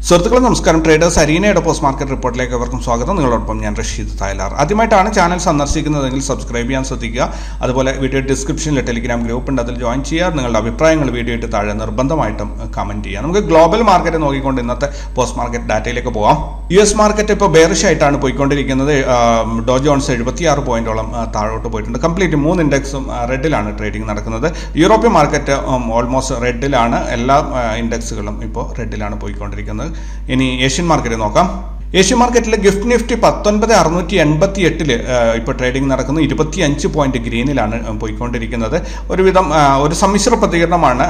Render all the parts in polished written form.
സുഹൃത്തുക്കളെ നമസ്കാരം. Traders അരീനയുടെ post market റിപ്പോർട്ടിലേക്ക് അവർക്കും സ്വാഗതം. നിങ്ങളോടൊപ്പം ഞാൻ റഷീദ് തായ്ലാർ. ആദ്യമായിട്ടാണ് ചാനൽ സന്ദർശിക്കുന്നതെങ്കിൽ സബ്സ്ക്രൈബ് ചെയ്യാൻ ശ്രദ്ധിക്കുക. അതുപോലെ വീഡിയോ ഡിസ്ക്രിപ്ഷനിൽ ടെലിഗ്രാം ഗ്രൂപ്പ് ഉണ്ട്, അതിൽ ജോയിൻ ചെയ്യുക. നിങ്ങളുടെ അഭിപ്രായങ്ങൾ വീഡിയോ ഇട്ട് താഴെ നിർബന്ധമായിട്ടും കമൻറ്റ് ചെയ്യുക. നമുക്ക് ഗ്ലോബൽ മാർക്കറ്റ് നോക്കിക്കൊണ്ട് ഇന്നത്തെ പോസ്റ്റ് മാർക്കറ്റ് ഡാറ്റയിലേക്ക് പോകാം. US മാർക്കറ്റ് ഇപ്പോൾ ബെയറിഷ് ആയിട്ടാണ് പോയിക്കൊണ്ടിരിക്കുന്നത്. ഡോ ജോൺസ് 76 പോയിന്റോളം താഴോട്ട് പോയിട്ടുണ്ട്. കംപ്ലീറ്റ് 3 ഇൻഡെക്സും റെഡിലാണ് ട്രേഡിംഗ് നടക്കുന്നത്. യൂറോപ്യൻ മാർക്കറ്റ് ഓൾമോസ്റ്റ് റെഡിലാണ്. എല്ലാ ഇൻഡെക്സുകളും ഇപ്പോൾ റെഡിലാണ് പോയിക്കൊണ്ടിരിക്കുന്നത്. ഇനി ഏഷ്യൻ മാർക്കറ്റ് നോക്കാം. ഏഷ്യൻ മാർക്കറ്റിൽ ഗിഫ്റ്റ് നിഫ്റ്റി 19688 ഇപ്പോൾ ട്രേഡിംഗ് നടക്കുന്നു. 25 പോയിന്റ് ഗ്രീനിലാണ് പോയിക്കൊണ്ടിരിക്കുന്നത്. ഒരുവിധം ഒരു സമ്മിശ്ര പ്രതികരണമാണ്.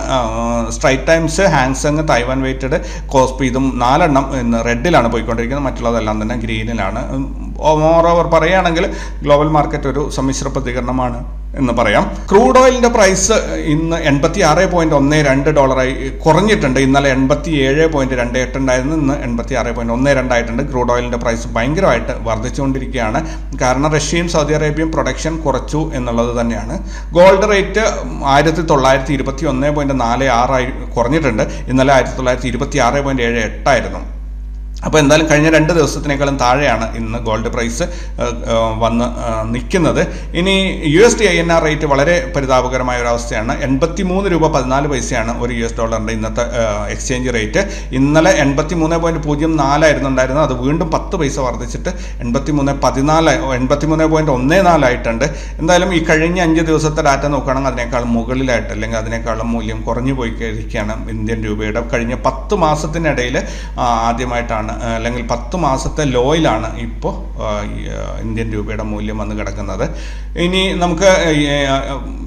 Straight times, ഹാങ്സങ്, Taiwan weighted, KOSPI ഇതും 4 എണ്ണം ഇന്ന് റെഡിലാണ് പോയിക്കൊണ്ടിരിക്കുന്നത്. മറ്റുള്ളതെല്ലാം തന്നെ ഗ്രീനിലാണ്. മോറോവർ പറയുകയാണെങ്കിൽ ഗ്ലോബൽ മാർക്കറ്റ് ഒരു സമ്മിശ്ര പ്രതികരണമാണ് എന്ന് പറയാം. ക്രൂഡ് ഓയിലിന്റെ പ്രൈസ് ഇന്ന് $86.12 കുറഞ്ഞിട്ടുണ്ട്. ഇന്നലെ 87.28 ഉണ്ടായിരുന്നു. ഇന്ന് 86.12 ആയിട്ടുണ്ട്. ക്രൂഡ് ഓയിലിന്റെ പ്രൈസ് ഭയങ്കരമായിട്ട് വർദ്ധിച്ചുകൊണ്ടിരിക്കുകയാണ്. കാരണം റഷ്യയും സൗദി അറേബ്യയും പ്രൊഡക്ഷൻ കുറച്ചു എന്നുള്ളത് തന്നെയാണ്. ഗോൾഡ് റേറ്റ് 1921.46 കുറഞ്ഞിട്ടുണ്ട്. ഇന്നലെ 1926.78 ആയിരുന്നു. അപ്പോൾ എന്തായാലും കഴിഞ്ഞ 2 ദിവസത്തിനേക്കാളും താഴെയാണ് ഇന്ന് ഗോൾഡ് പ്രൈസ് വന്ന് നിൽക്കുന്നത്. ഇനി USD INR റേറ്റ് വളരെ പരിതാപകരമായ ഒരു അവസ്ഥയാണ്. 83 രൂപ 14 പൈസയാണ് ഒരു $1 ഇന്നത്തെ എക്സ്ചേഞ്ച് റേറ്റ്. ഇന്നലെ 83.04 ആയിരുന്നു ഉണ്ടായിരുന്നത്. അത് വീണ്ടും 10 പൈസ വർദ്ധിച്ചിട്ട് 83.14 ആയിട്ടുണ്ട്. എന്തായാലും ഈ കഴിഞ്ഞ 5 ദിവസത്തെ ഡാറ്റ നോക്കുകയാണെങ്കിൽ അതിനേക്കാളും മുകളിലായിട്ട് അല്ലെങ്കിൽ അതിനേക്കാളും മൂല്യം കുറഞ്ഞു പോയിരിക്കുകയാണ് ഇന്ത്യൻ രൂപയുടെ. കഴിഞ്ഞ 10 മാസത്തിനിടയിൽ ആദ്യമായിട്ടാണ് അല്ലെങ്കിൽ 10 മാസത്തെ ലോയിലാണ് ഇപ്പോൾ ഇന്ത്യൻ രൂപയുടെ മൂല്യം വന്ന് കിടക്കുന്നത്. ഇനി നമുക്ക്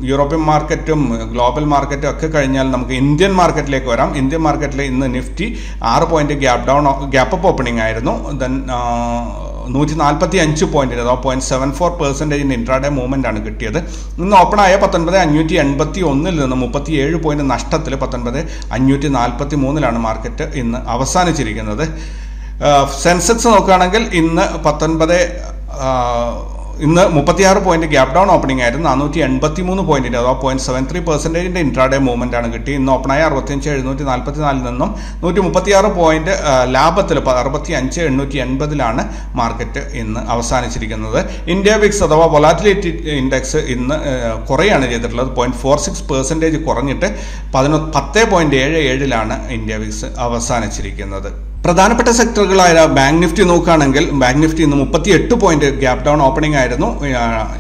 യൂറോപ്യൻ മാർക്കറ്റും ഗ്ലോബൽ മാർക്കറ്റും ഒക്കെ കഴിഞ്ഞാൽ നമുക്ക് ഇന്ത്യൻ മാർക്കറ്റിലേക്ക് വരാം. ഇന്ത്യൻ മാർക്കറ്റിൽ ഇന്ന് Nifty 6 point gap up opening ആയിരുന്നു. ദെൻ 145 പോയിന്റിന് 0.74% ഇൻട്രാഡേ മൂവ്മെന്റ് ആണ് കിട്ടിയത്. ഇന്ന് ഓപ്പണായ 19,581 നിന്ന് 37 പോയിന്റ് നഷ്ടത്തിൽ 19,543 മാർക്കറ്റ് ഇന്ന് അവസാനിച്ചിരിക്കുന്നത്. സെൻസെക്സ് നോക്കുകയാണെങ്കിൽ ഇന്ന് 36 പോയിന്റ് ഗ്യാപ് ഡൗൺ ഓപ്പണിംഗ് ആയിരുന്നു. 483 പോയിന്റിന് 0.73% ഇൻട്രാഡേ മൂവ്മെന്റ് ആണ് കിട്ടി. ഇന്ന് ഓപ്പണായ 65,744 നിന്നും 136 പോയിന്റ് ലാഭത്തിൽ 65,880 മാർക്കറ്റ് ഇന്ന് അവസാനിച്ചിരിക്കുന്നത്. ഇന്ത്യ വിക്സ് അഥവാ വൊളാറ്റിലിറ്റി ഇൻഡെക്സ് ഇന്ന് കുറയാണ് ചെയ്തിട്ടുള്ളത്. 0.46% കുറഞ്ഞിട്ട് 10.77 ഇന്ത്യ വിക്സ് അവസാനിച്ചിരിക്കുന്നത്. പ്രധാനപ്പെട്ട സെക്ടറുകളായ ബാങ്ക് നിഫ്റ്റി നോക്കുകയാണെങ്കിൽ ബാങ്ക് നിഫ്റ്റി ഇന്ന് 38 പോയിന്റ് ഗ്യാപ് ഡൗൺ ഓപ്പണിംഗ് ആയിരുന്നു.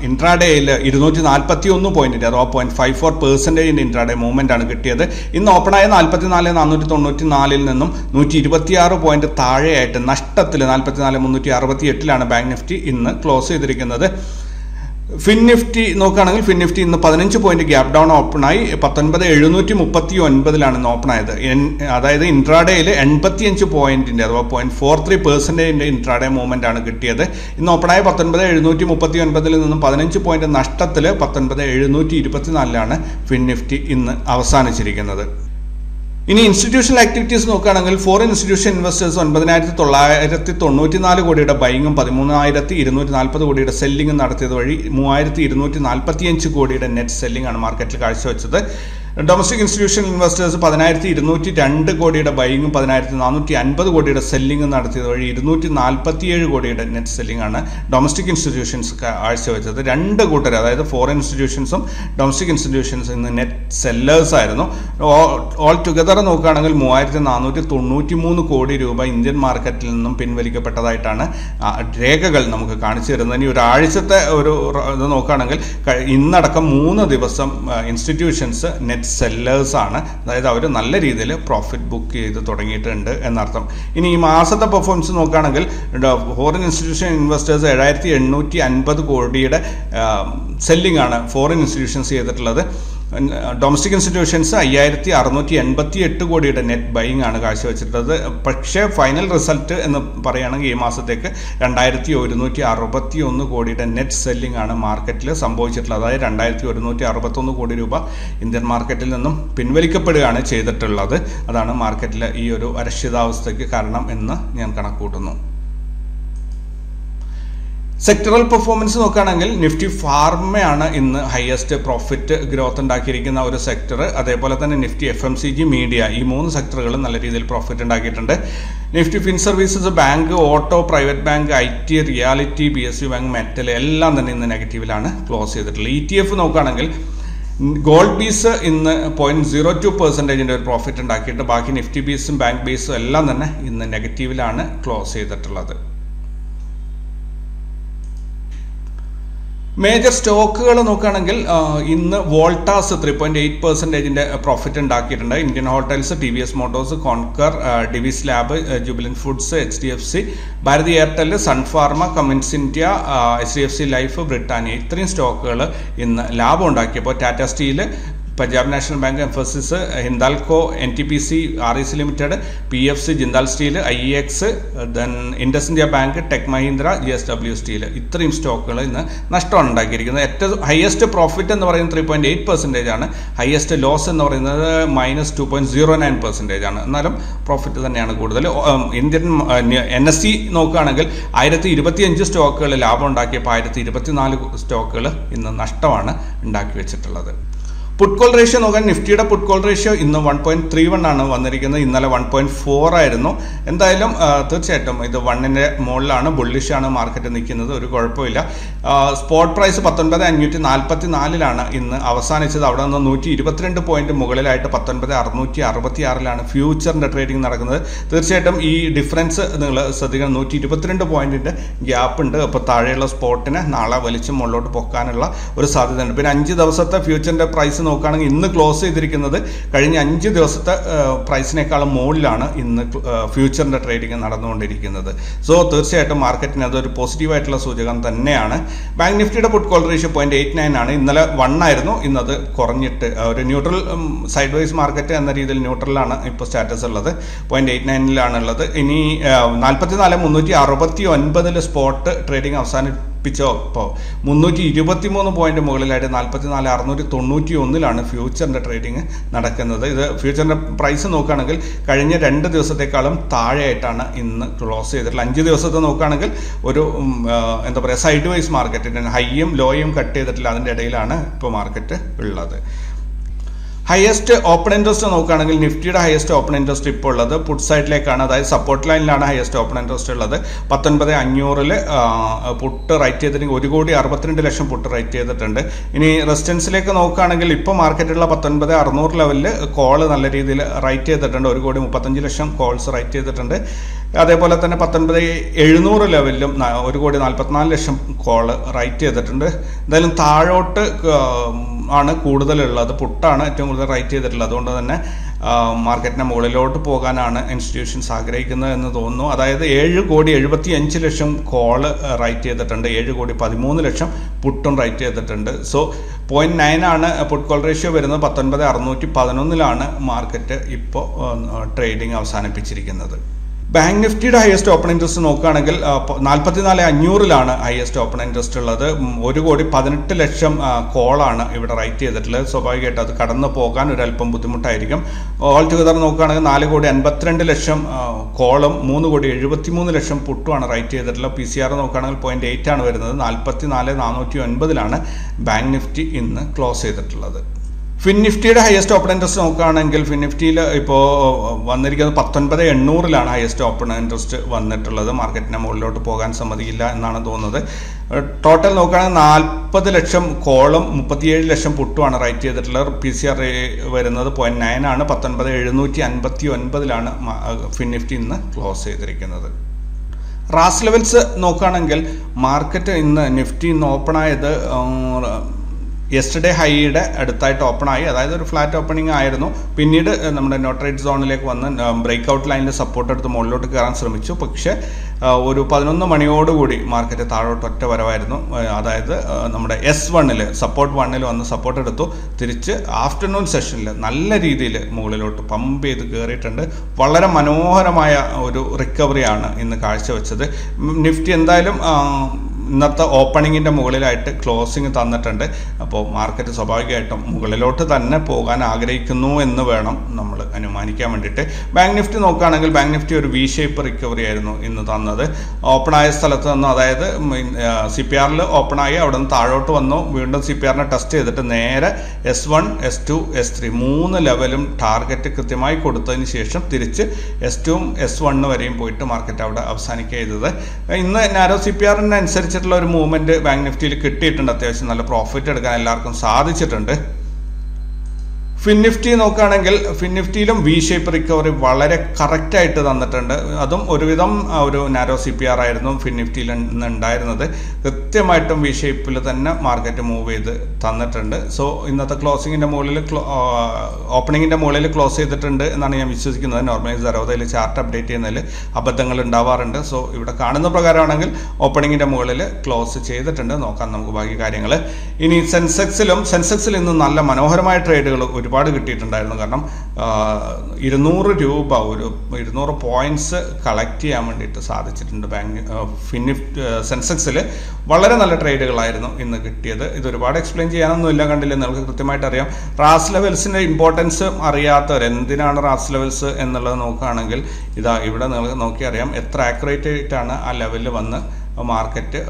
ഇൻട്രാഡേയിൽ 241 പോയിന്റിന്റെ 0.54% ഇൻട്രാഡേ മൂവ്മെന്റ് ആണ് കിട്ടിയത്. ഇന്ന് ഓപ്പണായ 44,494 നിന്നും 126 പോയിന്റ് താഴെയായിട്ട് നഷ്ടത്തിൽ 44,368 ബാങ്ക് നിഫ്റ്റി ഇന്ന് ക്ലോസ് ചെയ്തിരിക്കുന്നത്. ഫിൻ നിഫ്റ്റി നോക്കുകയാണെങ്കിൽ ഫിൻ നിഫ്റ്റി ഇന്ന് 15 പോയിന്റ് ഗ്യാപ് ഡൗൺ ഓപ്പണായി 19,739 ഇന്ന് ഓപ്പണായത്. അതായത് ഇൻട്രാഡേയിൽ 85 പോയിന്റിന്റെ അഥവാ 0.43% ഇൻട്രാഡേ മൂവ്മെന്റ് ആണ് കിട്ടിയത്. ഇന്ന് ഓപ്പണായ 19,739 നിന്നും 15 പോയിന്റ് നഷ്ടത്തിൽ 19,724 ഫിൻ നിഫ്റ്റി ഇന്ന് അവസാനിച്ചിരിക്കുന്നത്. ഇനി ഇൻസ്റ്റിറ്റ്യൂഷണൽ ആക്ടിവിറ്റീസ് നോക്കുകയാണെങ്കിൽ ഫോറിൻ ഇൻസ്റ്റിറ്റ്യൂഷൻ ഇൻവെസ്റ്റേഴ്സ് 9,994 കോടിയുടെ ബൈങ്ങും 13,240 കോടിയുടെ സെല്ലിങ്ങും നടത്തിയത് വഴി 3,245 കോടിയുടെ നെറ്റ് സെല്ലിംഗ് ആണ് മാർക്കറ്റിൽ കാഴ്ചവെച്ചത്. ഡൊമസ്റ്റിക് ഇൻസ്റ്റിറ്റ്യൂഷൻ ഇൻവെസ്റ്റേഴ്സ് 10,202 കോടിയുടെ ബൈങ്ങും 10,450 കോടിയുടെ സെല്ലിംഗും നടത്തിയത് വഴി 247 കോടിയുടെ നെറ്റ് സെല്ലിംഗ് ആണ് ഡൊമസ്റ്റിക് ഇൻസ്റ്റിറ്റ്യൂഷൻസ് കാഴ്ചവെച്ചത്. 2 കൂട്ടർ അതായത് ഫോറിൻ ഇൻസ്റ്റിറ്റ്യൂഷൻസും ഡൊമസ്റ്റിക് ഇൻസ്റ്റിറ്റ്യൂഷൻസും ഇന്ന് നെറ്റ് സെല്ലേഴ്സ് ആയിരുന്നു. ഓൾ ടുഗദർ നോക്കുകയാണെങ്കിൽ 3,493 കോടി രൂപ ഇന്ത്യൻ മാർക്കറ്റിൽ നിന്നും പിൻവലിക്കപ്പെട്ടതായിട്ടാണ് രേഖകൾ നമുക്ക് കാണിച്ചു തരുന്നത്. ഇനി ഒരാഴ്ചത്തെ ഒരു ഇത് നോക്കുകയാണെങ്കിൽ ഇന്നടക്കം 3 ദിവസം ഇൻസ്റ്റിറ്റ്യൂഷൻസ് നെറ്റ് സെല്ലേഴ്സ് ആണ്. അതായത് അവർ നല്ല രീതിയിൽ പ്രോഫിറ്റ് ബുക്ക് ചെയ്ത് തുടങ്ങിയിട്ടുണ്ട് എന്നർത്ഥം. ഇനി ഈ മാസത്തെ പെർഫോമൻസ് നോക്കുകയാണെങ്കിൽ ഫോറിൻ ഇൻസ്റ്റിറ്റ്യൂഷൻ ഇൻവെസ്റ്റേഴ്സ് 7,850 കോടിയുടെ സെല്ലിംഗ് ആണ് ഫോറിൻ ഇൻസ്റ്റിറ്റ്യൂഷൻസ് ചെയ്തിട്ടുള്ളത്. ഡൊമസ്റ്റിക് ഇൻസ്റ്റിറ്റ്യൂഷൻസ് 5,688 കോടിയുടെ നെറ്റ് ബൈയിങ് ആണ് കാഴ്ചവെച്ചിട്ടുള്ളത്. പക്ഷേ ഫൈനൽ റിസൾട്ട് എന്ന് പറയുകയാണെങ്കിൽ ഈ മാസത്തേക്ക് 2,161 കോടിയുടെ നെറ്റ് സെല്ലിംഗ് ആണ് മാർക്കറ്റിൽ സംഭവിച്ചിട്ടുള്ളത്. അതായത് 2,161 കോടി രൂപ ഇന്ത്യൻ മാർക്കറ്റിൽ നിന്നും പിൻവലിക്കപ്പെടുകയാണ് ചെയ്തിട്ടുള്ളത്. അതാണ് മാർക്കറ്റിലെ ഈ ഒരു അരക്ഷിതാവസ്ഥയ്ക്ക് കാരണം എന്ന് ഞാൻ കണക്കുകൂട്ടുന്നു. സെക്ടറൽ പെർഫോമൻസ് നോക്കുകയാണെങ്കിൽ നിഫ്റ്റി ഫാർമയാണ് ഇന്ന് ഹയസ്റ്റ് പ്രോഫിറ്റ് ഗ്രോത്ത് ഉണ്ടാക്കിയിരിക്കുന്ന ഒരു സെക്ടർ. അതേപോലെ തന്നെ നിഫ്റ്റി FMCG മീഡിയ ഈ 3 സെക്ടറുകളും നല്ല രീതിയിൽ പ്രോഫിറ്റ് ഉണ്ടാക്കിയിട്ടുണ്ട്. Nifty fin services, bank, auto, private bank, IT, reality, PSU bank, metal എല്ലാം തന്നെ ഇന്ന് നെഗറ്റീവിലാണ് ക്ലോസ് ചെയ്തിട്ടുള്ളത്. ETF നോക്കുകയാണെങ്കിൽ ഗോൾഡ് ബീസ് ഇന്ന് 0.02% ഒരു പ്രോഫിറ്റ് ഉണ്ടാക്കിയിട്ട് ബാക്കി നിഫ്റ്റി ബീസും ബാങ്ക് ബീസും എല്ലാം തന്നെ ഇന്ന് നെഗറ്റീവിലാണ് ക്ലോസ് ചെയ്തിട്ടുള്ളത്. മേജർ സ്റ്റോക്കുകൾ നോക്കുകയാണെങ്കിൽ ഇന്ന് വോൾട്ടാസ് 3.8% പ്രോഫിറ്റ് ഉണ്ടാക്കിയിട്ടുണ്ട്. Indian hotels, TVS motors, Concor, Divi's lab, Jubilant foods, HDFC, Bharti Airtel, Sun Pharma, Cummins India, HDFC life, Britannia ഇത്രയും സ്റ്റോക്കുകൾ ഇന്ന് ലാഭം ഉണ്ടാക്കിയപ്പോൾ Tata steel, Punjab national bank, Mphasis, Hindalco, NTPC, REC limited, PFC, Jindal steel, IEX, then IndusInd bank, tech Mahindra, GSW steel ഇത്രയും സ്റ്റോക്കുകൾ ഇന്ന് നഷ്ടമാണ് ഉണ്ടാക്കിയിരിക്കുന്നത്. ഏറ്റവും ഹയസ്റ്റ് പ്രോഫിറ്റ് എന്ന് പറയുന്നത് 3.8% ആണ്. ഹയസ്റ്റ് ലോസ് എന്ന് പറയുന്നത് -2.09% ആണ്. എന്നാലും പ്രോഫിറ്റ് തന്നെയാണ് കൂടുതൽ. ഇന്ത്യൻ NSE നോക്കുകയാണെങ്കിൽ 1025 സ്റ്റോക്കുകൾ ലാഭം ഉണ്ടാക്കിയപ്പോൾ 1024 സ്റ്റോക്കുകൾ ഇന്ന് നഷ്ടമാണ് ഉണ്ടാക്കി വെച്ചിട്ടുള്ളത്. പുട്ട് കോൾ റേഷ്യോ നോക്കാൻ നിഫ്റ്റിയുടെ പുട്ട് കോൾ റേഷ്യോ ഇന്ന് 1.31 ആണ് വന്നിരിക്കുന്നത്. ഇന്നലെ 1.4 ആയിരുന്നു. എന്തായാലും തീർച്ചയായിട്ടും ഇത് 1ന്റെ മുകളിലാണ്, ബുള്ളിഷാണ് മാർക്കറ്റ് നിൽക്കുന്നത്, ഒരു കുഴപ്പമില്ല. സ്പോട്ട് പ്രൈസ് 19,544 ഇന്ന് അവസാനിച്ചത്. അവിടെ നിന്ന് 122 പോയിന്റ് മുകളിലായിട്ട് 19,666 ഫ്യൂച്ചറിന്റെ ട്രേഡിംഗ് നടക്കുന്നത്. തീർച്ചയായിട്ടും ഈ ഡിഫറൻസ് നിങ്ങൾ ശ്രദ്ധിക്കണം, 122 പോയിന്റിന്റെ ഗ്യാപ്പ് ഉണ്ട്. അപ്പോൾ താഴെയുള്ള സ്പോട്ടിനെ നാളെ വലിച്ച് മുകളിലോട്ട് പൊക്കാനുള്ള ഒരു സാധ്യതയുണ്ട്. പിന്നെ 5 ദിവസത്തെ ഫ്യൂച്ചറിന്റെ പ്രൈസ് നോക്കുകയാണെങ്കിൽ ഇന്ന് ക്ലോസ് ചെയ്തിരിക്കുന്നത് കഴിഞ്ഞ 5 ദിവസത്തെ പ്രൈസിനേക്കാളും മുകളിലാണ് ഇന്ന് ഫ്യൂച്ചറിന്റെ ട്രേഡിംഗ് നടന്നുകൊണ്ടിരിക്കുന്നത്. സോ തീർച്ചയായിട്ടും മാർക്കറ്റിന് അതൊരു പോസിറ്റീവായിട്ടുള്ള സൂചകം തന്നെയാണ്. ബാങ്ക് നിഫ്റ്റിയുടെ പുട്ട് കോൾ റേഷ്യോ 0.89 ആണ്. ഇന്നലെ 1 ആയിരുന്നു, ഇന്നത് കുറഞ്ഞിട്ട് ഒരു ന്യൂട്രൽ സൈഡ് വൈസ് മാർക്കറ്റ് എന്ന രീതിയിൽ ന്യൂട്രലാണ് ഇപ്പോൾ സ്റ്റാറ്റസ് ഉള്ളത്. 0.89 ഉള്ളത്. ഇനി 44,369 സ്പോട്ട് ട്രേഡിംഗ് അവസാനിപ്പിച്ചോ ഇപ്പോൾ 323 പോയിന്റ് മുകളിലായിട്ട് 44,691 ഫ്യൂച്ചറിന്റെ ട്രേഡിംഗ് നടക്കുന്നത്. ഇത് ഫ്യൂച്ചറിന്റെ പ്രൈസ് നോക്കുകയാണെങ്കിൽ കഴിഞ്ഞ 2 ദിവസത്തെക്കാളും താഴെയായിട്ടാണ് ഇന്ന് ക്ലോസ് ചെയ്തിട്ടുള്ളത്. 5 ദിവസത്തെ നോക്കുകയാണെങ്കിൽ ഒരു എന്താ പറയുക സൈഡ് വൈസ് മാർക്കറ്റിന് ഹൈയും ലോയും കട്ട് ചെയ്തിട്ടില്ല, അതിൻ്റെ ഇടയിലാണ് ഇപ്പോൾ മാർക്കറ്റ് ഉള്ളത്. ഹയസ്റ്റ് ഓപ്പൺ ഇൻട്രസ്റ്റ് നോക്കുകയാണെങ്കിൽ നിഫ്റ്റിയുടെ ഹയസ്റ്റ് ഓപ്പൺ ഇൻട്രസ്റ്റ് ഇപ്പോൾ ഉള്ളത് പുട്ട് സൈഡിലേക്കാണ്, അതായത് സപ്പോർട്ട് ലൈനിലാണ് ഹയസ്റ്റ് ഓപ്പൺ ഇൻട്രസ്റ്റ് ഉള്ളത്. 19,500 പുട്ട് റൈറ്റ് ചെയ്തിട്ടുണ്ടെങ്കിൽ 1,62,00,000 പുട്ട് റൈറ്റ് ചെയ്തിട്ടുണ്ട്. ഇനി റെസിസ്റ്റൻസിലേക്ക് നോക്കുകയാണെങ്കിൽ ഇപ്പോൾ മാർക്കറ്റുള്ള 19,600 ലെവലിൽ കോള് നല്ല രീതിയിൽ റൈറ്റ് ചെയ്തിട്ടുണ്ട്. 1,35,00,000 കോൾസ് റൈറ്റ് ചെയ്തിട്ടുണ്ട്. അതേപോലെ തന്നെ 19,700 ലെവലിലും 1,44,00,000 കോള് റൈറ്റ് ചെയ്തിട്ടുണ്ട്. എന്തായാലും താഴോട്ട് ആണ് കൂടുതലുള്ളത്, പുട്ടാണ് ഏറ്റവും കൂടുതൽ റൈറ്റ് ചെയ്തിട്ടുള്ളത്. അതുകൊണ്ട് തന്നെ മാർക്കറ്റിനെ മുകളിലോട്ട് പോകാനാണ് ഇൻസ്റ്റിറ്റ്യൂഷൻസ് ആഗ്രഹിക്കുന്നത് എന്ന് തോന്നുന്നു. അതായത് 7,75,00,000 കോള് റൈറ്റ് ചെയ്തിട്ടുണ്ട്, 7,13,00,000 പുട്ടും റൈറ്റ് ചെയ്തിട്ടുണ്ട്. സോ 0.9 ആണ് പുട്ട് കോൾ റേഷ്യോ വരുന്നത്. 19,611 മാർക്കറ്റ് ഇപ്പോൾ ട്രേഡിംഗ് അവസാനിപ്പിച്ചിരിക്കുന്നത്. ബാങ്ക് നിഫ്റ്റിയുടെ ഹയസ്റ്റ് ഓപ്പൺ ഇൻട്രസ്റ്റ് നോക്കുകയാണെങ്കിൽ 44,500 ഹയസ്റ്റ് ഓപ്പൺ ഇൻട്രസ്റ്റ് ഉള്ളത്. 1,18,00,000 കോളാണ് ഇവിടെ റൈറ്റ് ചെയ്തിട്ടുള്ളത്. സ്വാഭാവികമായിട്ട് അത് കടന്നു പോകാൻ ഒരല്പം ബുദ്ധിമുട്ടായിരിക്കും. ഓൾ ടുഗദർ നോക്കുകയാണെങ്കിൽ 4,52,00,000 കോളും 3,73,00,000 പുട്ടുമാണ് റൈറ്റ് ചെയ്തിട്ടുള്ളത്. PCR നോക്കുകയാണെങ്കിൽ 0.8 ആണ് വരുന്നത്. 44,490 ബാങ്ക് നിഫ്റ്റി ഇന്ന് ക്ലോസ് ചെയ്തിട്ടുള്ളത്. ഫിൻ നിഫ്റ്റിയുടെ ഹയസ്റ്റ് ഓപ്പൺ ഇൻട്രസ്റ്റ് നോക്കുകയാണെങ്കിൽ ഫിൻ നിഫ്റ്റിയിൽ ഇപ്പോൾ വന്നിരിക്കുന്നത് 19,800 ഹയസ്റ്റ് ഓപ്പൺ ഇൻട്രസ്റ്റ് വന്നിട്ടുള്ളത്. മാർക്കറ്റിനെ മുകളിലോട്ട് പോകാൻ സമ്മതിക്കില്ല എന്നാണ് തോന്നുന്നത്. ടോട്ടൽ നോക്കുകയാണെങ്കിൽ 40,00,000 കോളും 37,00,000 പുട്ടുമാണ് റൈറ്റ് ചെയ്തിട്ടുള്ളത്. PCR വരുന്നത് 0.9 ആണ്. 19,759 ഫിൻ നിഫ്റ്റി ഇന്ന് ക്ലോസ് ചെയ്തിരിക്കുന്നത്. റാസ് ലെവൽസ് നോക്കുകയാണെങ്കിൽ മാർക്കറ്റ് ഇന്ന് നിഫ്റ്റി ഇന്ന് ഓപ്പൺ ആയത് യെസ്റ്റർഡേ ഹൈയുടെ അടുത്തായിട്ട് ഓപ്പൺ ആയി, അതായത് ഒരു ഫ്ലാറ്റ് ഓപ്പണിംഗ് ആയിരുന്നു. പിന്നീട് നമ്മുടെ നോട്ടറേറ്റ് സോണിലേക്ക് വന്ന് ബ്രേക്ക് ഔട്ട് ലൈനിൽ സപ്പോർട്ട് എടുത്ത് മുകളിലോട്ട് കയറാൻ ശ്രമിച്ചു. പക്ഷേ ഒരു 11 മണിയോടുകൂടി മാർക്കറ്റ് താഴോട്ട് ഒറ്റ വരവായിരുന്നു. അതായത് നമ്മുടെ S1 സപ്പോർട്ട് 1 വന്ന് സപ്പോർട്ട് എടുത്തു. തിരിച്ച് ആഫ്റ്റർനൂൺ സെഷനിൽ നല്ല രീതിയിൽ മുകളിലോട്ട് പമ്പ് ചെയ്ത് കയറിയിട്ടുണ്ട്. വളരെ മനോഹരമായ ഒരു റിക്കവറിയാണ് ഇന്ന് കാഴ്ചവെച്ചത്. നിഫ്റ്റി എന്തായാലും ഇന്നത്തെ ഓപ്പണിങ്ങിൻ്റെ മുകളിലായിട്ട് ക്ലോസിങ് തന്നിട്ടുണ്ട്. അപ്പോൾ മാർക്കറ്റ് സ്വാഭാവികമായിട്ടും മുകളിലോട്ട് തന്നെ പോകാൻ ആഗ്രഹിക്കുന്നു എന്ന് വേണം നമ്മൾ അനുമാനിക്കാൻ വേണ്ടിയിട്ട്. ബാങ്ക് നിഫ്റ്റി നോക്കുകയാണെങ്കിൽ ബാങ്ക് നിഫ്റ്റി ഒരു വി ഷേപ്പ് റിക്കവറി ആയിരുന്നു ഇന്ന് തന്നത്. ഓപ്പണായ സ്ഥലത്ത് നിന്ന്, അതായത് CPR ഓപ്പണായി അവിടെ നിന്ന് താഴോട്ട് വന്നു, വീണ്ടും CPR ടെസ്റ്റ് ചെയ്തിട്ട് നേരെ S1, S2, S3 3 ലെവലും ടാർഗറ്റ് കൃത്യമായി കൊടുത്തതിന് ശേഷം തിരിച്ച് S2ഉം S1 വരെയും പോയിട്ട് മാർക്കറ്റ് അവിടെ അവസാനിക്കുക ചെയ്തത്. ഇന്ന് നാരോ CPRന് അനുസരിച്ചിട്ടുള്ള ഒരു മൂവ്മെന്റ് ബാങ്ക് നിഫ്റ്റിയിൽ കിട്ടിയിട്ടുണ്ട്. അത്യാവശ്യം നല്ല പ്രോഫിറ്റ് എടുക്കാൻ എല്ലാവർക്കും സാധിച്ചിട്ടുണ്ട്. ഫിൻ നിഫ്റ്റി നോക്കുകയാണെങ്കിൽ ഫിൻ നിഫ്റ്റിയിലും വി ഷേപ്പ് റിക്കവറി വളരെ കറക്റ്റായിട്ട് തന്നിട്ടുണ്ട്. അതും ഒരുവിധം ഒരു നാരോ CPR ആയിരുന്നു ഫിൻ നിഫ്റ്റിയിൽ ഇന്ന് ഉണ്ടായിരുന്നത്. കൃത്യമായിട്ടും വി ഷേപ്പിൽ തന്നെ മാർക്കറ്റ് മൂവ് ചെയ്ത് തന്നിട്ടുണ്ട്. സോ ഇന്നത്തെ ക്ലോസിങ്ങിൻ്റെ മുകളിൽ ഓപ്പണിങ്ങിൻ്റെ മുകളിൽ ക്ലോസ് ചെയ്തിട്ടുണ്ട് എന്നാണ് ഞാൻ വിശ്വസിക്കുന്നത്. നോർമലി സരോദയിൽ ചാർട്ട് അപ്ഡേറ്റ് ചെയ്യുന്നതിൽ അബദ്ധങ്ങൾ ഉണ്ടാവാറുണ്ട്. സോ ഇവിടെ കാണുന്ന പ്രകാരമാണെങ്കിൽ ഓപ്പണിങ്ങിൻ്റെ മുകളിൽ ക്ലോസ് ചെയ്തിട്ടുണ്ട്. നോക്കാം നമുക്ക് ബാക്കി കാര്യങ്ങൾ. ഇനി സെൻസെക്സിൽ ഇന്ന് നല്ല മനോഹരമായ ട്രേഡുകൾ ഒരുപാട് കിട്ടിയിട്ടുണ്ടായിരുന്നു. കാരണം 200 രൂപ, ഒരു 200 പോയിന്റ്സ് കളക്ട് ചെയ്യാൻ വേണ്ടിയിട്ട് സാധിച്ചിട്ടുണ്ട്. സെൻസെക്സിൽ വളരെ നല്ല ട്രേഡുകളായിരുന്നു ഇന്ന് കിട്ടിയത്. ഇത് ഒരുപാട് എക്സ്പ്ലെയിൻ ചെയ്യാനൊന്നുമില്ല, കണ്ടില്ല, നിങ്ങൾക്ക് കൃത്യമായിട്ട് അറിയാം. റാസ് ലെവൽസിൻ്റെ ഇമ്പോർട്ടൻസ് അറിയാത്തവർ, എന്തിനാണ് റാസ് ലെവൽസ് എന്നുള്ളത് നോക്കുകയാണെങ്കിൽ ഇതാ ഇവിടെ നിങ്ങൾക്ക് നോക്കിയറിയാം എത്ര ആക്യുറേറ്റ് ആയിട്ടാണ് ആ ലെവലിൽ വന്ന് മാർക്കറ്റ്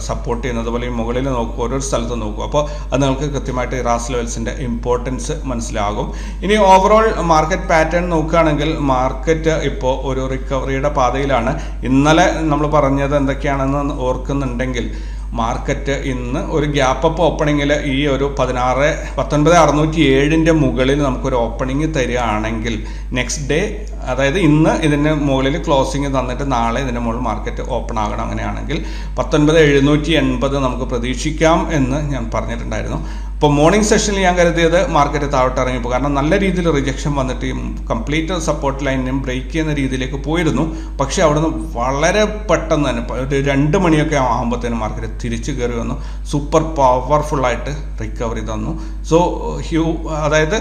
സപ്പോർട്ട് ചെയ്യുന്നത്. പോലെ ഈ മുകളിൽ നോക്കും, ഓരോ സ്ഥലത്ത് നോക്കും. അപ്പോൾ അത് നിങ്ങൾക്ക് കൃത്യമായിട്ട് റാസ് ലെവൽസിൻ്റെ ഇമ്പോർട്ടൻസ് മനസ്സിലാകും. ഇനി ഓവറോൾ മാർക്കറ്റ് പാറ്റേൺ നോക്കുകയാണെങ്കിൽ മാർക്കറ്റ് ഇപ്പോൾ ഒരു റിക്കവറിയുടെ പാതയിലാണ്. ഇന്നലെ നമ്മൾ പറഞ്ഞത് എന്തൊക്കെയാണെന്ന് ഓർക്കുന്നുണ്ടെങ്കിൽ മാർക്കറ്റ് ഇന്ന് ഒരു ഗ്യാപ്പ് അപ്പ് ഓപ്പണിങ്ങിൽ ഈ ഒരു 19,607 മുകളിൽ നമുക്കൊരു ഓപ്പണിങ് തരികയാണെങ്കിൽ നെക്സ്റ്റ് ഡേ, അതായത് ഇന്ന് ഇതിന് മുകളിൽ ക്ലോസിങ് തന്നിട്ട് നാളെ ഇതിൻ്റെ മുകളിൽ മാർക്കറ്റ് ഓപ്പൺ ആകണം. അങ്ങനെയാണെങ്കിൽ 19,780 നമുക്ക് പ്രതീക്ഷിക്കാം എന്ന് ഞാൻ പറഞ്ഞിട്ടുണ്ടായിരുന്നു. ഇപ്പോൾ മോർണിംഗ് സെഷനിൽ ഞാൻ കരുതിയത് മാർക്കറ്റ് താഴോട്ട് ഇറങ്ങിപ്പോൾ, കാരണം നല്ല രീതിയിൽ റിജക്ഷൻ വന്നിട്ട് കംപ്ലീറ്റ് സപ്പോർട്ട് ലൈനിനും ബ്രേക്ക് ചെയ്യുന്ന രീതിയിലേക്ക് പോയിരുന്നു. പക്ഷേ അവിടുന്ന് വളരെ പെട്ടെന്ന് തന്നെ ഒരു 2 മണിയൊക്കെ ആകുമ്പോഴത്തേനും മാർക്കറ്റ് തിരിച്ചു കയറി വന്നു, സൂപ്പർ പവർഫുള്ളായിട്ട് റിക്കവറി തന്നു. സോ അതായത്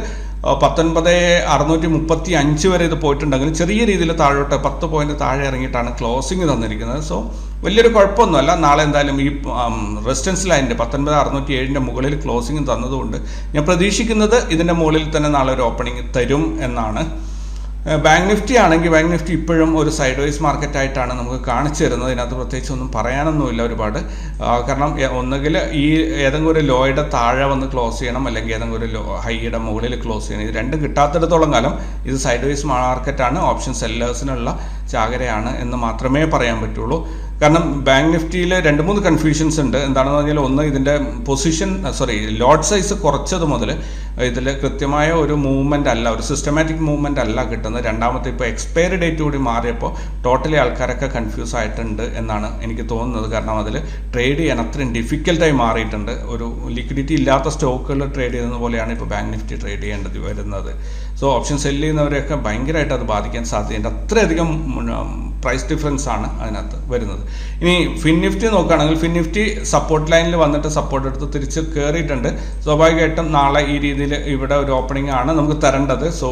19,635 വരെ ഇത് പോയിട്ടുണ്ടെങ്കിൽ ചെറിയ രീതിയിൽ താഴോട്ട് 10 പോയിന്റ് താഴെ ഇറങ്ങിയിട്ടാണ് ക്ലോസിങ് തന്നിരിക്കുന്നത്. സോ വലിയൊരു കുഴപ്പമൊന്നുമല്ല. നാളെ എന്തായാലും ഈ റെസിസ്റ്റൻസ് ലൈനിൻ്റെ 19,607 മുകളിൽ ക്ലോസിങ് തന്നതുകൊണ്ട് ഞാൻ പ്രതീക്ഷിക്കുന്നത് ഇതിൻ്റെ മുകളിൽ തന്നെ നാളെ ഒരു ഓപ്പണിംഗ് തരും എന്നാണ്. ബാങ്ക് നിഫ്റ്റി ആണെങ്കിൽ ബാങ്ക് നിഫ്റ്റി ഇപ്പോഴും ഒരു സൈഡ് വൈസ് മാർക്കറ്റായിട്ടാണ് നമുക്ക് കാണിച്ചു തരുന്നത്. ഇതിനകത്ത് പ്രത്യേകിച്ച് ഒന്നും പറയാനൊന്നുമില്ല ഒരുപാട്. കാരണം ഒന്നുകിൽ ഈ ഏതെങ്കിലും ഒരു ലോയുടെ താഴെ വന്ന് ക്ലോസ് ചെയ്യണം, അല്ലെങ്കിൽ ഏതെങ്കിലും ഒരു ഹൈയുടെ മുകളിൽ ക്ലോസ് ചെയ്യണം. ഇത് രണ്ടും കിട്ടാത്തിടത്തോളം കാലം ഇത് സൈഡ് വൈസ് മാർക്കറ്റാണ്, ഓപ്ഷൻ സെല്ലേഴ്സിനുള്ള ചാകരയാണ് എന്ന് മാത്രമേ പറയാൻ പറ്റുള്ളൂ. കാരണം ബാങ്ക് നിഫ്റ്റിയിൽ 2-3 കൺഫ്യൂഷൻസ് ഉണ്ട്. എന്താണെന്ന് പറഞ്ഞാൽ, ഒന്ന് ഇതിൻ്റെ ലോട്ട് സൈസ് കുറച്ചത് മുതൽ ഇതിൽ കൃത്യമായ ഒരു മൂവ്മെൻ്റ് അല്ല, ഒരു സിസ്റ്റമാറ്റിക് മൂവ്മെൻ്റ് അല്ല കിട്ടുന്നത്. രണ്ടാമത്തെ ഇപ്പോൾ എക്സ്പയറി ഡേറ്റ് കൂടി മാറിയപ്പോൾ ടോട്ടലി ആൾക്കാരൊക്കെ കൺഫ്യൂസ് ആയിട്ടുണ്ട് എന്നാണ് എനിക്ക് തോന്നുന്നത്. കാരണം അതിൽ ട്രേഡ് ചെയ്യാൻ അത്രയും ഡിഫിക്കൽട്ടായി മാറിയിട്ടുണ്ട്. ഒരു ലിക്വിഡിറ്റി ഇല്ലാത്ത സ്റ്റോക്കുകൾ ട്രേഡ് ചെയ്യുന്നത് പോലെയാണ് ഇപ്പോൾ ബാങ്ക് നിഫ്റ്റി ട്രേഡ് ചെയ്യേണ്ടത് വരുന്നത്. സോ ഓപ്ഷൻ സെല്ല് ചെയ്യുന്നവരെയൊക്കെ ഭയങ്കരമായിട്ട് അത് ബാധിക്കാൻ സാധ്യതയുണ്ട്. അത്രയധികം പ്രൈസ് ഡിഫറൻസ് ആണ് അതിനകത്ത് വരുന്നത്. ഇനി ഫിൻ നിഫ്റ്റി നോക്കുകയാണെങ്കിൽ ഫിൻ നിഫ്റ്റി സപ്പോർട്ട് ലൈനിൽ വന്നിട്ട് സപ്പോർട്ട് എടുത്ത് തിരിച്ച് കയറിയിട്ടുണ്ട്. സ്വാഭാവികമായിട്ടും നാളെ ഈ രീതിയിൽ ഇവിടെ ഒരു ഓപ്പണിംഗ് ആണ് നമുക്ക് തരേണ്ടത്. സോ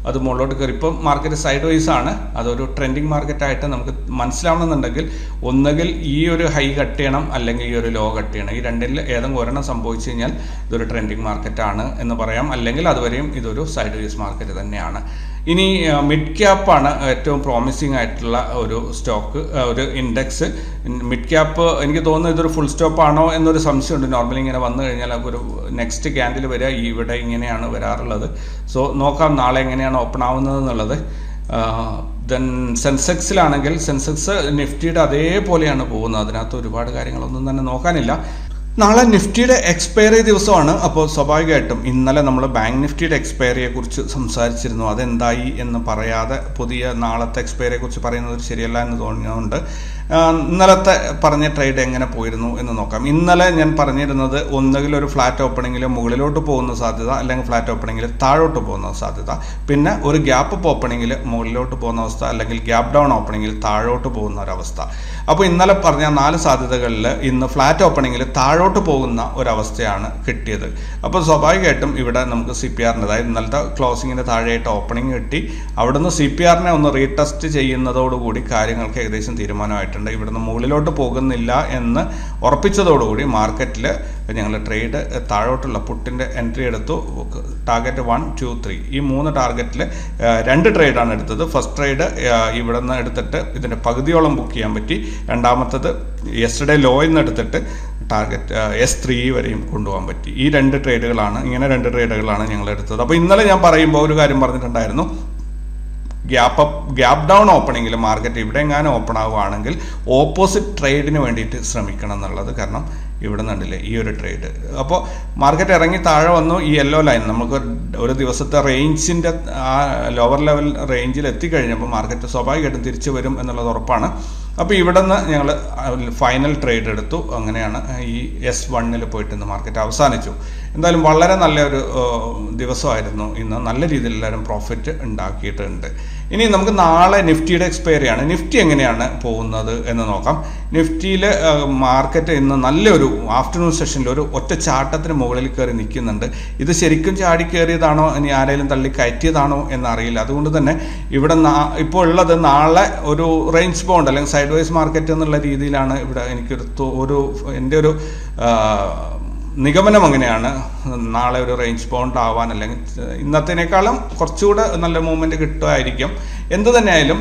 അത് മുകളിലോട്ട് കയറി. ഇപ്പം മാർക്കറ്റ് സൈഡ് വൈസ് ആണ്, അതൊരു ട്രെൻഡിങ് മാർക്കറ്റായിട്ട് നമുക്ക് മനസ്സിലാവണമെന്നുണ്ടെങ്കിൽ ഒന്നുകിൽ ഈ ഒരു ഹൈ കട്ട് ചെയ്യണം, അല്ലെങ്കിൽ ഈ ഒരു ലോ കട്ട് ചെയ്യണം. ഈ രണ്ടിൽ ഏതെങ്കിലും ഒരെണ്ണം സംഭവിച്ചു കഴിഞ്ഞാൽ ഇതൊരു ട്രെൻഡിങ് മാർക്കറ്റാണ് എന്ന് പറയാം. അല്ലെങ്കിൽ അതുവരെയും ഇതൊരു സൈഡ് വൈസ് മാർക്കറ്റ് തന്നെയാണ്. ഇനി മിഡ് ക്യാപ്പാണ് ഏറ്റവും പ്രോമിസിങ് ആയിട്ടുള്ള ഒരു സ്റ്റോക്ക്, ഒരു ഇൻഡെക്സ്. മിഡ് ക്യാപ്പ് എനിക്ക് തോന്നുന്നു ഇതൊരു ഫുൾ സ്റ്റോപ്പ് ആണോ എന്നൊരു സംശയമുണ്ട്. നോർമലി ഇങ്ങനെ വന്നു കഴിഞ്ഞാൽ ഒരു നെക്സ്റ്റ് ക്യാൻഡിൽ വരിക ഇവിടെ ഇങ്ങനെയാണ് വരാറുള്ളത്. സോ നോക്കാം നാളെ എങ്ങനെയാണ് ഓപ്പൺ ആവുന്നത് എന്നുള്ളത്. ദെൻ സെൻസെക്സിലാണെങ്കിൽ സെൻസെക്സ് നിഫ്റ്റിയുടെ അതേപോലെയാണ് പോകുന്നത്. അതിനകത്ത് ഒരുപാട് കാര്യങ്ങളൊന്നും തന്നെ നോക്കാനില്ല. നാളെ നിഫ്റ്റിയുടെ എക്സ്പയറി ദിവസമാണ്. അപ്പോൾ സ്വാഭാവികമായിട്ടും ഇന്നലെ നമ്മൾ ബാങ്ക് നിഫ്റ്റിയുടെ എക്സ്പയറിയെ കുറിച്ച് സംസാരിച്ചിരുന്നു. അതെന്തായി എന്ന് പറയാതെ പുതിയ നാളത്തെ എക്സ്പയറിയെ കുറിച്ച് പറയുന്നത് ശരിയല്ല എന്ന് തോന്നിയതുകൊണ്ട് ഇന്നലത്തെ പറഞ്ഞ ട്രേഡ് എങ്ങനെ പോയിരുന്നു എന്ന് നോക്കാം. ഇന്നലെ ഞാൻ പറഞ്ഞിരുന്നത് ഒന്നുകിൽ ഒരു ഫ്ലാറ്റ് ഓപ്പണിങ്ങിൽ മുകളിലോട്ട് പോകുന്ന സാധ്യത, അല്ലെങ്കിൽ ഫ്ലാറ്റ് ഓപ്പണിങ്ങിൽ താഴോട്ട് പോകുന്ന സാധ്യത, പിന്നെ ഒരു ഗ്യാപ്പ് അപ്പ് ഓപ്പണിങ്ങിൽ മുകളിലോട്ട് പോകുന്ന അവസ്ഥ, അല്ലെങ്കിൽ ഗ്യാപ്പ് ഡൗൺ ഓപ്പണിങ്ങിൽ താഴോട്ട് പോകുന്ന ഒരവസ്ഥ. അപ്പോൾ ഇന്നലെ പറഞ്ഞ 4 സാധ്യതകളിൽ ഇന്ന് ഫ്ലാറ്റ് ഓപ്പണിങ്ങിൽ താഴോട്ട് പോകുന്ന ഒരവസ്ഥയാണ് കിട്ടിയത്. അപ്പോൾ സ്വാഭാവികമായിട്ടും ഇവിടെ നമുക്ക് CPR, അതായത് ഇന്നലത്തെ ക്ലോസിങ്ങിന് താഴെയായിട്ട് ഓപ്പണിങ് കിട്ടി. അവിടുന്ന് CPR ഒന്ന് റീടെസ്റ്റ് ചെയ്യുന്നതോടുകൂടി കാര്യങ്ങൾക്ക് ഏകദേശം തീരുമാനമായിട്ടുണ്ട്. ആയിട്ടുണ്ട്. ഇവിടുന്ന് മുകളിലോട്ട് പോകുന്നില്ല എന്ന് ഉറപ്പിച്ചതോടുകൂടി മാർക്കറ്റിൽ ഞങ്ങൾ ട്രേഡ് താഴോട്ടുള്ള പുട്ടിൻ്റെ എൻട്രി എടുത്തു. ടാർഗറ്റ് 1, 2, 3 ഈ 3 ടാർഗറ്റിൽ 2 ട്രേഡാണ് എടുത്തത്. ഫസ്റ്റ് ട്രേഡ് ഇവിടെ നിന്ന് എടുത്തിട്ട് ഇതിൻ്റെ പകുതിയോളം ബുക്ക് ചെയ്യാൻ പറ്റി. രണ്ടാമത്തത് യെസ്റ്റർഡേ ലോയിൽ നിന്ന് എടുത്തിട്ട് ടാർഗറ്റ് S3 വരെയും കൊണ്ടുപോകാൻ പറ്റി. ഈ 2 ട്രേഡുകളാണ്, ഇങ്ങനെ 2 ട്രേഡുകളാണ് ഞങ്ങൾ എടുത്തത്. അപ്പോൾ ഇന്നലെ ഞാൻ പറയുമ്പോൾ ഒരു കാര്യം പറഞ്ഞിട്ടുണ്ടായിരുന്നു, ഗ്യാപ്പ് ഡൗൺ ഓപ്പണിങ്ങിൽ മാർക്കറ്റ് ഇവിടെ എങ്ങാനും ഓപ്പൺ ആവുകയാണെങ്കിൽ ഓപ്പോസിറ്റ് ട്രേഡിന് വേണ്ടിയിട്ട് ശ്രമിക്കണം എന്നുള്ളത്. കാരണം ഇവിടെ നിന്നുണ്ടല്ലേ ഈ ഒരു ട്രേഡ്. അപ്പോൾ മാർക്കറ്റ് ഇറങ്ങി താഴെ വന്നു. ഈ യെല്ലോ ലൈൻ നമുക്ക് ഒരു ദിവസത്തെ റേഞ്ചിൻ്റെ ആ ലോവർ ലെവൽ റേഞ്ചിൽ എത്തിക്കഴിഞ്ഞപ്പോൾ മാർക്കറ്റ് സ്വാഭാവികമായിട്ടും തിരിച്ചു വരും എന്നുള്ളത് ഉറപ്പാണ്. അപ്പോൾ ഇവിടെ നിന്ന് ഞങ്ങൾ ഫൈനൽ ട്രേഡ് എടുത്തു. അങ്ങനെയാണ് ഈ S1 പോയിട്ട് ഇന്ന് മാർക്കറ്റ് അവസാനിച്ചു. എന്തായാലും വളരെ നല്ലൊരു ദിവസമായിരുന്നു ഇന്ന്. നല്ല രീതിയിൽ എല്ലാവരും പ്രോഫിറ്റ് ഉണ്ടാക്കിയിട്ടുണ്ട്. ഇനി നമുക്ക് നാളെ നിഫ്റ്റിയുടെ എക്സ്പയറിയാണ്. നിഫ്റ്റി എങ്ങനെയാണ് പോകുന്നത് എന്ന് നോക്കാം. നിഫ്റ്റിയിൽ മാർക്കറ്റ് ഇന്ന് നല്ലൊരു ആഫ്റ്റർനൂൺ സെഷനിൽ ഒരു ഒറ്റ ചാട്ടത്തിന് മുകളിൽ കയറി നിൽക്കുന്നുണ്ട്. ഇത് ശരിക്കും ചാടി കയറിയതാണോ ഇനി ആരെങ്കിലും തള്ളി കയറ്റിയതാണോ എന്നറിയില്ല. അതുകൊണ്ട് തന്നെ ഇവിടെ ഇപ്പോൾ ഉള്ളത് നാളെ ഒരു റേഞ്ച് ബൗണ്ട് അല്ലെങ്കിൽ സൈഡ് വൈസ് മാർക്കറ്റ് എന്നുള്ള രീതിയിലാണ് ഇവിടെ എൻ്റെ ഒരു നിഗമനം അങ്ങനെയാണ്. നാളെ ഒരു റേഞ്ച് ബൗണ്ട് ആവാൻ അല്ലെങ്കിൽ ഇന്നത്തേനേക്കാളും കുറച്ചുകൂടെ നല്ല മൂവ്മെൻറ്റ് കിട്ടുമായിരിക്കും. എന്തു തന്നെയായാലും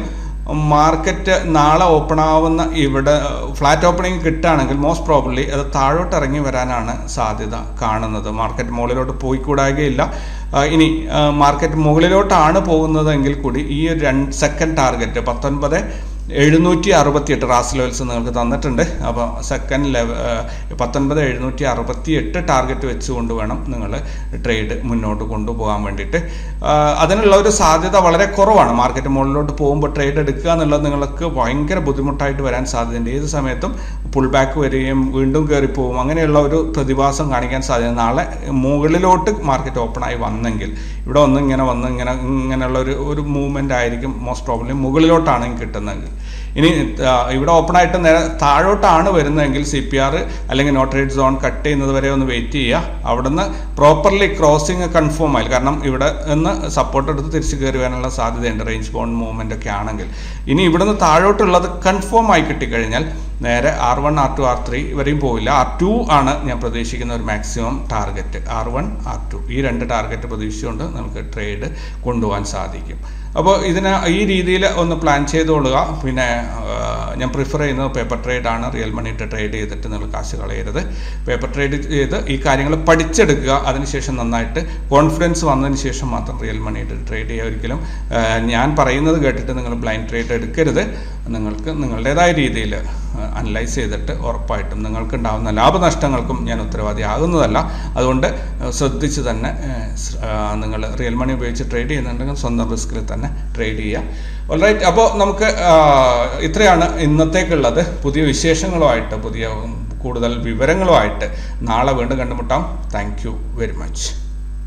മാർക്കറ്റ് നാളെ ഓപ്പൺ ആവുന്ന ഇവിടെ ഫ്ലാറ്റ് ഓപ്പണിംഗ് കിട്ടുകയാണെങ്കിൽ മോസ്റ്റ് പ്രോബബ്ലി അത് താഴോട്ട് ഇറങ്ങി വരാനാണ് സാധ്യത കാണുന്നത്. മാർക്കറ്റ് മുകളിലോട്ട് പോയിക്കൂടാകുകയില്ല. ഇനി മാർക്കറ്റ് മുകളിലോട്ടാണ് പോകുന്നതെങ്കിൽ കൂടി ഈ ഒരു സെക്കൻഡ് ടാർഗറ്റ് 19,768 റാസ് ലെവൽസ് നിങ്ങൾക്ക് തന്നിട്ടുണ്ട്. അപ്പോൾ സെക്കൻഡ് 19,768 ടാർഗറ്റ് വെച്ചുകൊണ്ട് വേണം നിങ്ങൾ ട്രേഡ് മുന്നോട്ട് കൊണ്ടുപോകാൻ വേണ്ടിയിട്ട്. അതിനുള്ള ഒരു സാധ്യത വളരെ കുറവാണ്. മാർക്കറ്റ് മുകളിലോട്ട് പോകുമ്പോൾ ട്രേഡ് എടുക്കുക എന്നുള്ളത് നിങ്ങൾക്ക് ഭയങ്കര ബുദ്ധിമുട്ടായിട്ട് വരാൻ സാധ്യതയുണ്ട്. ഏത് സമയത്തും പുൾ ബാക്ക് വരികയും വീണ്ടും കയറിപ്പോവും, അങ്ങനെയുള്ള ഒരു പ്രതിഭാസം കാണിക്കാൻ സാധ്യത. നാളെ മുകളിലോട്ട് മാർക്കറ്റ് ഓപ്പണായി വന്നെങ്കിൽ ഇവിടെ ഇങ്ങനെയുള്ള ഒരു മൂവ്മെൻ്റ് ആയിരിക്കും മോസ്റ്റ് പ്രോബ്ലി മുകളിലോട്ടാണെങ്കിൽ കിട്ടുന്നതെങ്കിൽ. ഇനി ഇവിടെ ഓപ്പണായിട്ട് നേരെ താഴോട്ടാണ് വരുന്നതെങ്കിൽ CPR അല്ലെങ്കിൽ നോ ട്രേഡ് സോൺ കട്ട് ചെയ്യുന്നത് വരെ ഒന്ന് വെയിറ്റ് ചെയ്യുക. അവിടുന്ന് പ്രോപ്പർലി ക്രോസിങ് കൺഫേം ആയി. കാരണം ഇവിടെ നിന്ന് സപ്പോർട്ട് എടുത്ത് തിരിച്ച് കയറി വരാനുള്ള സാധ്യതയുണ്ട് റേഞ്ച് ബൗണ്ട് മൂവ്മെൻ്റ് ഒക്കെ ആണെങ്കിൽ. ഇനി ഇവിടുന്ന് താഴോട്ടുള്ളത് കൺഫേം ആയി കിട്ടിക്കഴിഞ്ഞാൽ നേരെ R1, R2, R3 വരെയും പോയില്ല. R2 ആണ് ഞാൻ പ്രതീക്ഷിക്കുന്ന ഒരു മാക്സിമം ടാർഗറ്റ്. R1, R2 ഈ 2 ടാർഗറ്റ് പ്രതീക്ഷിച്ചുകൊണ്ട് നമുക്ക് ട്രേഡ് കൊണ്ടുപോകാൻ സാധിക്കും. അപ്പോൾ ഈ രീതിയിൽ ഒന്ന് പ്ലാൻ ചെയ്തോളുക. പിന്നെ ഞാൻ പ്രിഫർ ചെയ്യുന്നത് പേപ്പർ ട്രേഡാണ്. റിയൽ മണി ഇട്ട് ട്രേഡ് ചെയ്തിട്ട് നിങ്ങൾ കാശ് കളയരുത്. പേപ്പർ ട്രേഡ് ചെയ്ത് ഈ കാര്യങ്ങൾ പഠിച്ചെടുക്കുക. അതിനുശേഷം നന്നായിട്ട് കോൺഫിഡൻസ് വന്നതിന് ശേഷം മാത്രം റിയൽ മണി ഇട്ട് ട്രേഡ് ചെയ്യുക. ഒരിക്കലും ഞാൻ പറയുന്നത് കേട്ടിട്ട് നിങ്ങൾ ബ്ലൈൻഡ് ട്രേഡ് എടുക്കരുത്. നിങ്ങൾക്ക് നിങ്ങളുടേതായ രീതിയിൽ അനലൈസ് ചെയ്തിട്ട് ഉറപ്പായിട്ടും നിങ്ങൾക്ക് ഉണ്ടാകുന്ന ലാഭനഷ്ടങ്ങൾക്കും ഞാൻ ഉത്തരവാദിയാകുന്നതല്ല. അതുകൊണ്ട് ശ്രദ്ധിച്ച് തന്നെ നിങ്ങൾ റിയൽ മണി ഉപയോഗിച്ച് ട്രേഡ് ചെയ്യുന്നുണ്ടെങ്കിൽ സ്വന്തം റിസ്കിൽ തന്നെ ട്രേഡ് ചെയ്യുക. ഓൾറൈറ്റ്, അപ്പോൾ നമുക്ക് ഇത്രയാണ് ഇന്നത്തേക്കുള്ളത്. പുതിയ വിശേഷങ്ങളുമായിട്ട് കൂടുതൽ വിവരങ്ങളുമായിട്ട് നാളെ വീണ്ടും കണ്ടുമുട്ടാം. Thank you very much.